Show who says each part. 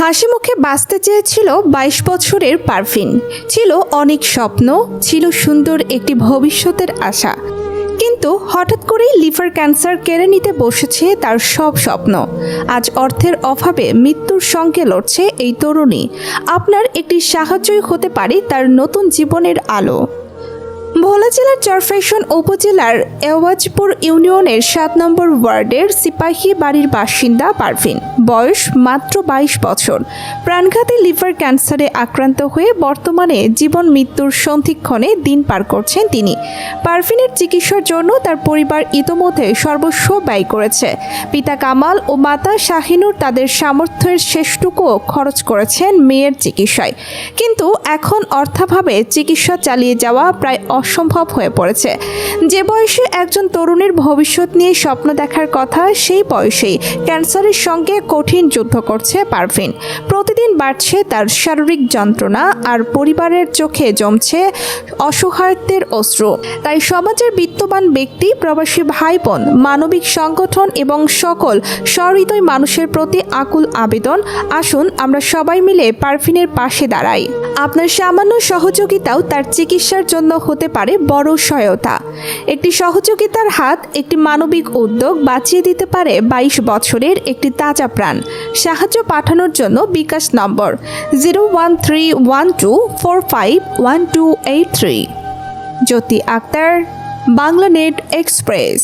Speaker 1: হাসি মুখে বাঁচতে চেয়েছিল ২২ বছরের পারভিন। ছিল অনেক স্বপ্ন, ছিল সুন্দর একটি ভবিষ্যতের আশা। কিন্তু হঠাৎ করেই লিভার ক্যান্সার কেড়ে নিতে বসেছে তার সব স্বপ্ন। আজ অর্থের অভাবে মৃত্যুর সঙ্গে লড়ছে এই তরুণী। আপনার একটি সাহায্যই হতে পারে তার নতুন জীবনের আলো। ভোলা জেলার চরফ্যাশন উপজেলার এওয়াজপুর ইউনিয়নের ৭ নম্বর ওয়ার্ডের সিপাহী বাড়ির বাসিন্দা পারভিন। বয়স মাত্র ২২ বছর। প্রাণঘাতী লিভার ক্যান্সারে আক্রান্ত হয়ে বর্তমানে জীবন মৃত্যুর সন্ধিক্ষণে দিন পার করছেন তিনি। পারভিনের চিকিৎসার জন্য তার পরিবার ইতোমধ্যে সর্বস্ব ব্যয় করেছে। পিতা কামাল ও মাতা শাহিনুর তাদের সামর্থ্যের শেষটুকুও খরচ করেছেন মেয়ের চিকিৎসায়। কিন্তু এখন অর্থাভাবে চিকিৎসা চালিয়ে যাওয়া প্রায় অসম্ভব হয়ে পড়েছে। যে বয়সে একজন তরুণীর ভবিষ্যৎ নিয়ে স্বপ্ন দেখার কথা, সেই বয়সেই ক্যান্সারের সঙ্গে কঠিন যুদ্ধ করছে পারভিন। প্রতিদিন বাড়ছে তার শারীরিক যন্ত্রণা, আর পরিবারের চোখে জমছে অসহায়ত্বের অশ্রু। তাই সমাজের বিত্তবান ব্যক্তি, প্রবাসী ভাই বোন, মানবিক সংগঠন এবং সকল সহৃদয় মানুষের প্রতি আকুল আবেদন, আসুন আমরা সবাই মিলে পারভিনের পাশে দাঁড়াই। আপনার সামান্য সহযোগিতাও তার চিকিৎসার জন্য হতে পারে বড় সহায়তা। একটি সহযোগিতার হাত, একটি মানবিক উদ্যোগ বাঁচিয়ে দিতে পারে ২২ বছরের একটি তাজা প্রাণ। সাহায্য পাঠানোর জন্য বিকাশ নম্বর 01312451283। জ্যোতি আক্তার, বাংলানেট এক্সপ্রেস।